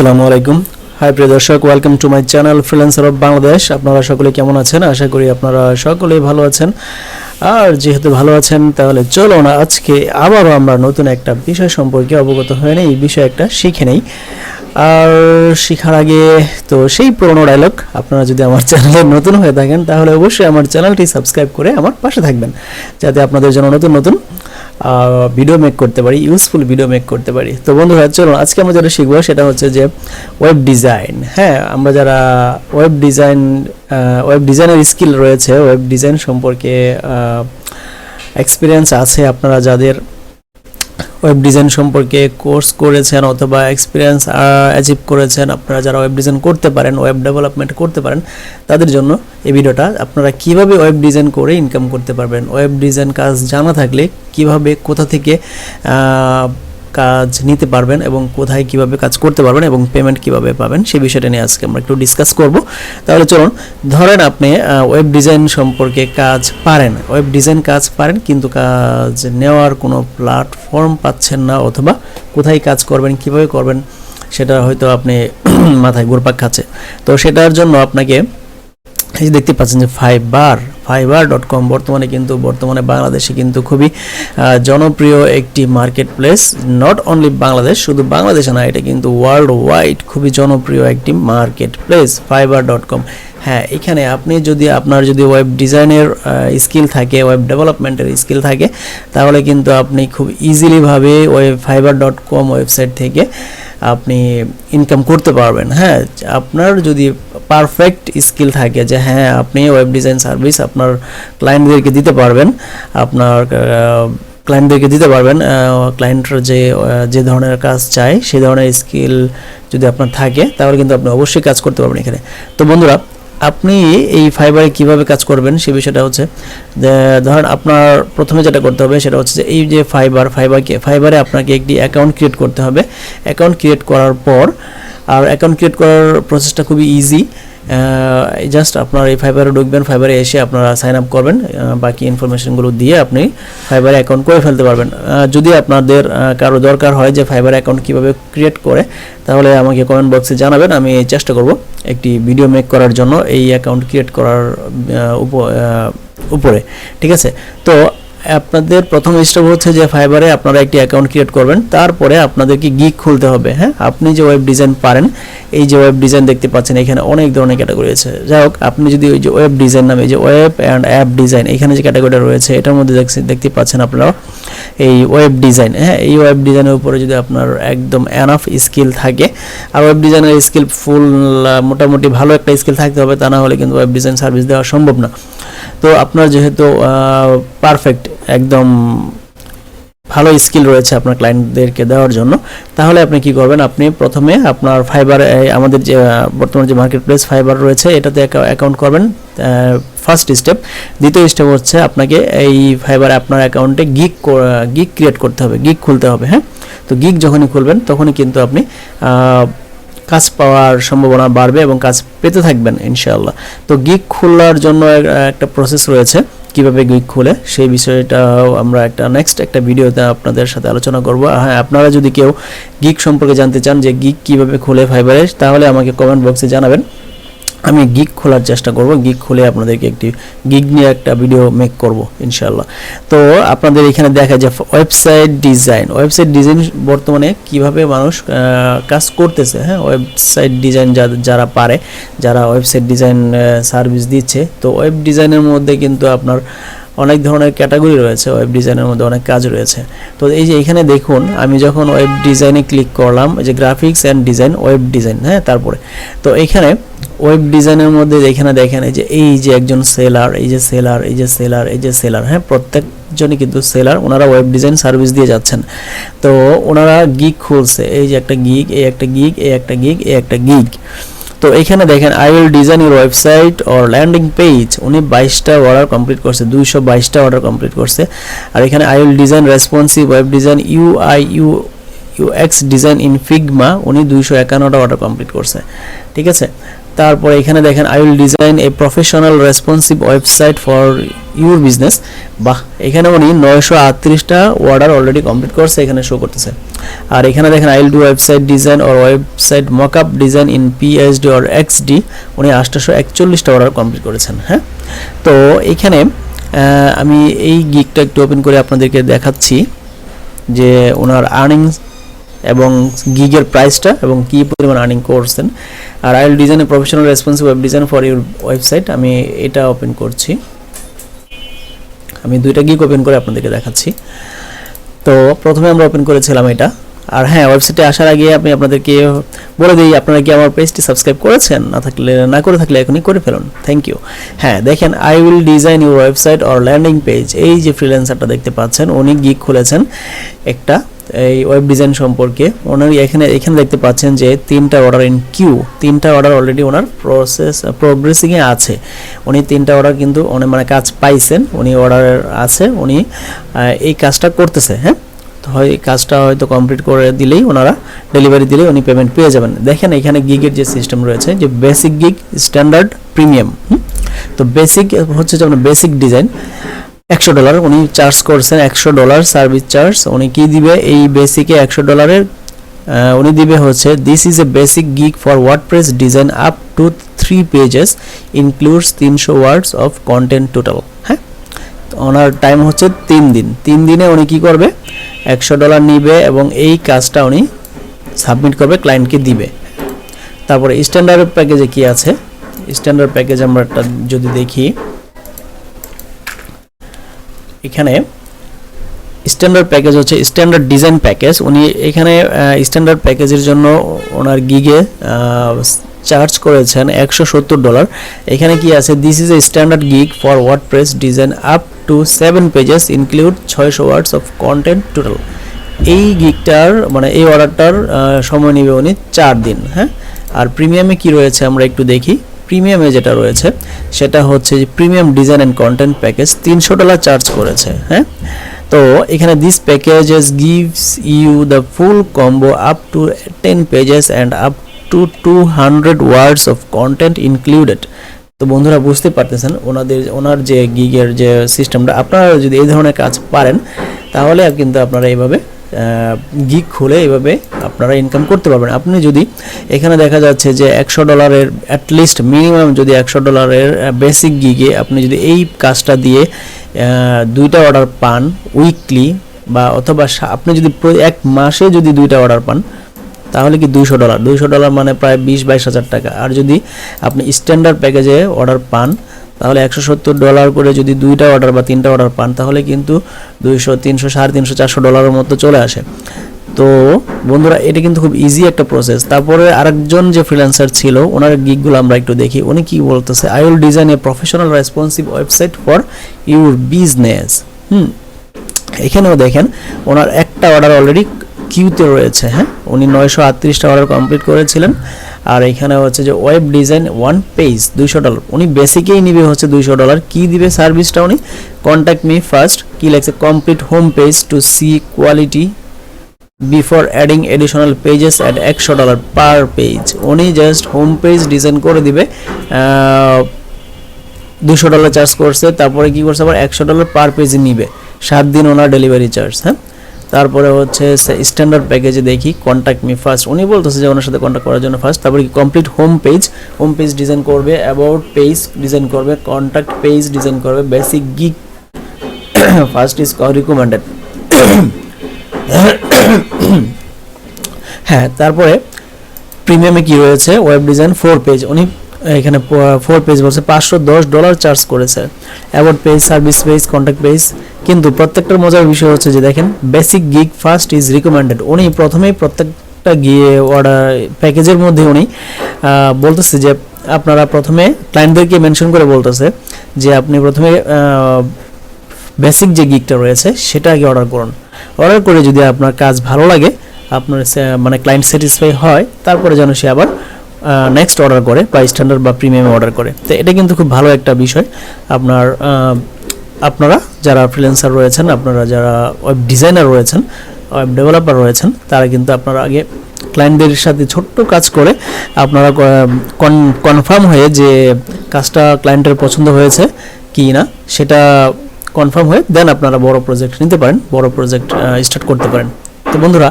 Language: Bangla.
আসসালামু আলাইকুম। হাই প্রিয় দর্শক, welcome to my channel freelancer of Bangladesh. আপনারা সকলে কেমন আছেন? আশা করি আপনারা সকলেই ভালো আছেন। আর যেহেতু ভালো আছেন, তাহলে চলো না আজকে আবারও আমরা নতুন একটা বিষয় সম্পর্কে অবগত হয়ে নেই, এই বিষয় একটা শিখে নেই। আর শেখার আগে তো সেই পুরোনো ডায়লগ, আপনারা যদি আমার চ্যানেলে নতুন হয়ে থাকেন তাহলে অবশ্যই আমার চ্যানেলটি সাবস্ক্রাইব করে আমার পাশে থাকবেন, যাতে আপনাদের জন্য নতুন নতুন ভিডিও মেক করতে পারি, ইউজফুল ভিডিও মেক করতে পারি। তো বন্ধুরা, চলুন আজকে আমরা যেটা শিখবো সেটা হচ্ছে যে ওয়েব ডিজাইন। হ্যাঁ, আমরা যারা ওয়েব ডিজাইনের স্কিল রয়েছে, ওয়েব ডিজাইন সম্পর্কে এক্সপিরিয়েন্স আছে, আপনারা যাদের ওয়েব ডিজাইন সম্পর্কে কোর্স করেছেন অথবা এক্সপিরিয়েন্স অ্যাচিভ করেছেন, আপনারা যারা ওয়েব ডিজাইন করতে পারেন, ওয়েব ডেভেলপমেন্ট করতে পারেন, তাদের জন্য এই ভিডিওটা। আপনারা কিভাবে ওয়েব ডিজাইন করে ইনকাম করতে পারবেন, ওয়েব ডিজাইন কাজ জানা থাকলে কিভাবে কোথা থেকে কাজ নিতে পারবেন এবং কোথায় কিভাবে কাজ করতে পারবেন এবং পেমেন্ট কিভাবে পাবেন, সেই বিষয়টা নিয়ে আজকে আমরা একটু ডিসকাস করব। তাহলে চলুন, ধরেন আপনি ওয়েব ডিজাইন সম্পর্কে কাজ পারেন, ওয়েব ডিজাইন কাজ পারেন, কিন্তু কাজ নেওয়ার কোনো প্ল্যাটফর্ম পাচ্ছেন না, অথবা কোথায় কাজ করবেন, কিভাবে করবেন সেটা হয়তো আপনি মাথায় ঘুরপাক খাচ্ছে। তো সেটার জন্য আপনাকে এই যে দেখতে পাচ্ছেন যে fiverr.com বর্তমানে বাংলাদেশে কিন্তু খুবই জনপ্রিয় একটি market place. Not only Bangladesh, শুধু বাংলাদেশে না, এটা কিন্তু ওয়ার্ল্ড ওয়াইড খুবই জনপ্রিয় একটি মার্কেট প্লেস fiverr.com। হ্যাঁ, এখানে আপনি যদি আপনার ওয়েব ডিজাইনের স্কিল থাকে, ওয়েব ডেভেলপমেন্টের স্কিল থাকে, তাহলে কিন্তু আপনি খুব ইজিলিভাবে fiverr.com ওয়েবসাইট থেকে আপনি ইনকাম করতে পারবেন। হ্যাঁ, আপনার যদি পারফেক্ট স্কিল থাকে যে হ্যাঁ আপনি ওয়েব ডিজাইন সার্ভিস আপনার ক্লায়েন্টদেরকে দিতে পারবেন, ক্লায়েন্টের যে ধরনের কাজ চাই সেই ধরনের স্কিল যদি আপনার থাকে, তাহলে কিন্তু আপনি অবশ্যই কাজ করতে পারবেন এখানে। তো বন্ধুরা, আপনি এই ফাইবারে কিভাবে কাজ করবেন সেই বিষয়টা হচ্ছে, ধরেন আপনার প্রথমে যেটা করতে হবে সেটা হচ্ছে যে এই যে ফাইবারে আপনাকে একটি অ্যাকাউন্ট ক্রিয়েট করতে হবে। অ্যাকাউন্ট ক্রিয়েট করার পর, আর অ্যাকাউন্ট ক্রিয়েট করার প্রসেসটা খুবই ইজি। জাস্ট আপনার এই ফাইবারে ঢুকবেন, ফাইবারে এসে আপনারা সাইন আপ করবেন, বাকি ইনফরমেশনগুলো দিয়ে আপনি ফাইবারে অ্যাকাউন্ট করে ফেলতে পারবেন। যদি আপনাদের কারো দরকার হয় যে ফাইবার অ্যাকাউন্ট কীভাবে ক্রিয়েট করে, তাহলে আমাকে কমেন্ট বক্সে জানাবেন, আমি চেষ্টা করব একটি ভিডিও মেক করার জন্য এই অ্যাকাউন্ট ক্রিয়েট করার উপরে। ঠিক আছে, তো আপনাদের প্রথম স্টেপ হচ্ছে যে ফাইবারে আপনারা একটি অ্যাকাউন্ট ক্রিয়েট করবেন, তারপরে আপনাদেরকে গিগ খুলতে হবে। হ্যাঁ, আপনি যে ওয়েব ডিজাইন পারেন, এই যে ওয়েব ডিজাইন দেখতে পাচ্ছেন, এখানে অনেক ধরনের ক্যাটাগরি আছে। যাই হোক, আপনি যদি ওই যে ওয়েব ডিজাইন নামে, যে ওয়েব অ্যান্ড অ্যাপ ডিজাইন, এখানে যে ক্যাটাগরিটা রয়েছে, এটার মধ্যে দেখতে পাচ্ছেন আপনারা এই ওয়েব ডিজাইন। হ্যাঁ, এই ওয়েব ডিজাইনের উপরে যদি আপনার একদম এনাফ স্কিল থাকে, আর ওয়েব ডিজাইনের স্কিল ফুল মোটামুটি ভালো একটা স্কিল থাকতে হবে, তা না হলে কিন্তু ওয়েব ডিজাইন সার্ভিস দেওয়া সম্ভব না। তো আপনার যেহেতু পারফেক্ট একদম ভালো স্কিল রয়েছে আপনার ক্লায়েন্টদেরকে দেওয়ার জন্য, তাহলে আপনি কি করবেন, আপনি প্রথমে আপনার ফাইবার, আমাদের যে বর্তমানে যে মার্কেট প্লেস ফাইবার রয়েছে, এটাতে অ্যাকাউন্ট করবেন, ফার্স্ট স্টেপ। দ্বিতীয় স্টেপ হচ্ছে আপনাকে এই ফাইবার আপনার অ্যাকাউন্টে গিগ ক্রিয়েট করতে হবে, গিগ খুলতে হবে। হ্যাঁ, তো গিগ যখনই খুলবেন তখনই কিন্তু আপনি কাজ পাওয়ার সম্ভাবনা বাড়বে এবং কাজ পেতে থাকবেন ইনশাআল্লাহ। তো গিগ খোলার জন্য একটা প্রসেস রয়েছে, কিভাবে গিগ খুলে সেই বিষয়টাও আমরা নেক্সট একটা ভিডিওতে আপনাদের সাথে আলোচনা করব। হ্যাঁ, আপনারা যদি কেউ গিগ সম্পর্কে জানতে চান যে গিগ কিভাবে খুলে ফাইবারে, তাহলে আমাকে কমেন্ট বক্সে জানাবেন, আমি গিগ খোলার চেষ্টা করব, গিগ খুলে আপনাদেরকে একটি গিগ নিয়ে একটা ভিডিও মেক করব ইনশাআল্লাহ। তো আপনাদের এখানে দেখা যায় ওয়েবসাইট ডিজাইন বর্তমানে কিভাবে মানুষ কাজ করতেছে। হ্যাঁ, ওয়েবসাইট ডিজাইন যারা পারে, যারা ওয়েবসাইট ডিজাইন সার্ভিস দিচ্ছে, তো ওয়েব ডিজাইনের মধ্যে কিন্তু আপনার অনেক ধরনের ক্যাটাগরি রয়েছে, ওয়েব ডিজাইনের মধ্যে অনেক কাজ রয়েছে। তো এই যে এখানে দেখুন, আমি যখন ওয়েব ডিজাইনে ক্লিক করলাম, যে graphics and design, web design, হ্যাঁ, তারপরে তো এখানে ওয়েব ডিজাইনের মধ্যে এখানে দেখেন এই যে একজন সেলার, এই যে সেলার, হ্যাঁ, প্রত্যেকজনই কিন্তু সেলার, ওনারা ওয়েব ডিজাইন সার্ভিস দিয়ে যাচ্ছেন। তো ওনারা গিগ খুলছে, এই যে একটা গিগ, একটা গিগ। তো এখানে দেখেন, I will design your website or landing page, উনি 22টা অর্ডার কমপ্লিট করছে, 222টা অর্ডার কমপ্লিট করছে। আর এখানে I will design responsive web design UX design in Figma, উনি 251টা অর্ডার কমপ্লিট করছে। ঠিক আছে, তারপরে এখানে দেখেন I will design a professional responsive website for your business. বাহ, এখানে উনি 938টা অর্ডার অলরেডি কমপ্লিট করছে, এখানে শো করতেছে। আর এখানে দেখেন I will do website design or website mockup design in PhD or XD, উনি 841টা অর্ডার কমপ্লিট করেছেন। হ্যাঁ, তো এখানে আমি এই গিগটা একটু ওপেন করে আপনাদেরকে দেখাচ্ছি যে ওনার আর্নিংস এবং গিগের প্রাইসটা এবং কী পরিমাণ আর্নিং করছেন। আর I will design a professional responsive web design for your website, আমি এটা ওপেন করছি, আমি দুইটা গিগ ওপেন করে আপনাদেরকে দেখাচ্ছি। তো প্রথমে আমরা ওপেন করেছিলাম এটা। আর হ্যাঁ, ওয়েবসাইটে আসার আগে আমি আপনাদেরকে বলে দিই, আপনারা কি আমার পেজটি সাবস্ক্রাইব করেছেন? না করে থাকলে এখনই করে ফেলুন, থ্যাংক ইউ। হ্যাঁ, দেখেন I will design your website or landing page, এই যে ফ্রিল্যান্সারটা দেখতে পাচ্ছেন উনি গিগ খুলেছেন একটা এই ওয়েব ডিজাইন সম্পর্কে। ওনার এখানে দেখতে পাচ্ছেন যে 3টা অর্ডার ইন কিউ, 3টা অর্ডার অলরেডি ওনার প্রোগ্রেসিংয়ে আছে। উনি 3টা অর্ডার কিন্তু মানে কাজ পাইছেন, উনি অর্ডার আছে, উনি এই কাজটা করতেছে। হ্যাঁ, তো এই কাজটা হয়তো কমপ্লিট করে দিলেই ওনারা ডেলিভারি দিলেই উনি পেমেন্ট পেয়ে যাবেন। দেখেন এখানে গিগের যে সিস্টেম রয়েছে যে বেসিক গিগ, স্ট্যান্ডার্ড, প্রিমিয়াম। তো বেসিক হচ্ছে যে আপনার বেসিক ডিজাইন $100 উনি চার্জ করছেন, $100 সার্ভিস চার্জ। উনি কি দিবে এই বেসিকে $100 উনি দিবে হচ্ছে this is a basic gig for WordPress design up to 3 pages includes 300 words of content total. হ্যাঁ, ওনার টাইম হচ্ছে 3 দিন। 3 দিনে উনি কি করবে, $100 নিবে এবং এই কাজটা উনি সাবমিট করবে, ক্লায়েন্টকে দিবে। তারপরে স্ট্যান্ডার্ড প্যাকেজে কি আছে, স্ট্যান্ডার্ড প্যাকেজ আমরা যদি দেখি, এখানে স্ট্যান্ডার্ড প্যাকেজ হচ্ছে স্ট্যান্ডার্ড ডিজাইন প্যাকেজ। উনি এখানে স্ট্যান্ডার্ড প্যাকেজের জন্য ওনার গিগে চার্জ করেছেন $170। এখানে কি আছে, this is a standard gig for WordPress design up to 7 pages include 600 words of content total. এই গিগটার মানে এই অর্ডারটার সময় নেবে উনি 4 দিন। হ্যাঁ, আর প্রিমিয়ামে কি রয়েছে আমরা একটু দেখি। প্রিমিয়ামে যেটা রয়েছে সেটা হচ্ছে যে premium design and content package $300 charge করেছে। হ্যাঁ, তো এখানে this packages gives you the full combo up to 10 pages and up to 200 words of content included. তো বন্ধুরা বুঝতে পারতেছেন ওনার যে গিগের যে সিস্টেমটা, আপনারা যদি এই ধরনের কাজ পারেন তাহলে কিন্তু আপনারা এইভাবে গিগ খুলে এইভাবে আপনারা ইনকাম করতে পারবেন। আপনি যদি এখানে দেখা যাচ্ছে যে $100 অ্যাটলিস্ট মিনিমাম যদি $100 বেসিক গিগে আপনি যদি এই কাজটা দিয়ে 2টা অর্ডার পান উইকলি, বা অথবা আপনি যদি এক মাসে যদি 2টা অর্ডার পান তাহলে কি $200 মানে প্রায় 20-22 হাজার টাকা। আর যদি আপনি স্ট্যান্ডার্ড প্যাকেজে অর্ডার পান তাহলে $170 করে যদি 2টা অর্ডার বা 3টা অর্ডার পান তাহলে কিন্তু $200, $300, $350, $400 মতো চলে আসে। তো বন্ধুরা এটা কিন্তু খুব ইজি একটা প্রসেস। তারপরে আরেকজন যে ফ্রিল্যান্সার ছিল ওনার গিগগুলো আমরা একটু দেখি, উনি কি বলতেছে। I will design a professional responsive website for your business. এখানেও দেখেন ওনার একটা অর্ডার অলরেডি কিউতে রয়েছে। হ্যাঁ, উনি 938টা অর্ডার কমপ্লিট করেছিলেন। আর এখানে হচ্ছে যে ওয়েব ডিজাইন 1 পেজ $200, উনি বেসিকেই নিবে হচ্ছে $200। কি দিবে সার্ভিসটা উনি, কন্ট্যাক্ট মি ফার্স্ট, কি লেখছে, complete home page to see quality before adding additional pages at $100 per page. উনি জাস্ট হোম পেজ ডিজাইন করে দিবে, $200 চার্জ করছে। তারপরে কি করছে আবার $100 পার পেজ নিবে, 7 দিন ওনার ডেলিভারি চার্জ। হ্যাঁ, তারপরে হচ্ছে স্ট্যান্ডার্ড প্যাকেজে দেখি কন্ট্যাক্ট মি ফার্স্ট, উনি বলতেছে যে ওনার সাথে কন্ট্যাক্ট করার জন্য ফার্স্ট। তারপরে কি কমপ্লিট হোম পেজ ডিজাইন করবে, অ্যাবাউট পেজ ডিজাইন করবে, কন্ট্যাক্ট পেজ ডিজাইন করবে, basic gig first is recommended. হ্যাঁ, তারপরে প্রিমিয়ামে কি রয়েছে, ওয়েব ডিজাইন 4 পেজ, উনি এখানে 4 পেজ বলছে $510 চার্জ করেছে, about page, service page, contact page. কিন্তু প্রত্যেকটার মজার বিষয় হচ্ছে যে দেখেন basic gig first is recommended. উনি প্রথমেই প্রত্যেকটা গিয়ে অর্ডার প্যাকেজের মধ্যে উনি বলতেছে যে আপনারা প্রথমে ক্লায়েন্টদেরকে মেনশন করে বলতেছে যে আপনি প্রথমে বেসিক যে গিগটা রয়েছে সেটা আগে অর্ডার করুন। অর্ডার করে যদি আপনার কাজ ভালো লাগে, আপনার মানে ক্লায়েন্ট স্যাটিসফাই হয়, তারপরে যেন সে আবার নেক্সট অর্ডার করে বা স্ট্যান্ডার্ড বা প্রিমিয়ামে অর্ডার করে। তো এটা কিন্তু খুব ভালো একটা বিষয়। আপনারা যারা ফ্রিল্যান্সার রয়েছেন, আপনারা যারা ওয়েব ডিজাইনার রয়েছেন, ওয়েব ডেভেলপার রয়েছেন, তারা কিন্তু আপনারা আগে ক্লায়েন্টদের সাথে ছোট্ট কাজ করে আপনারা কনফার্ম হয়ে যে কাজটা ক্লায়েন্টের পছন্দ হয়েছে কি না সেটা কনফার্ম হয়ে দেন আপনারা বড় প্রজেক্ট নিতে পারেন, বড় প্রজেক্ট স্টার্ট করতে পারেন। তো বন্ধুরা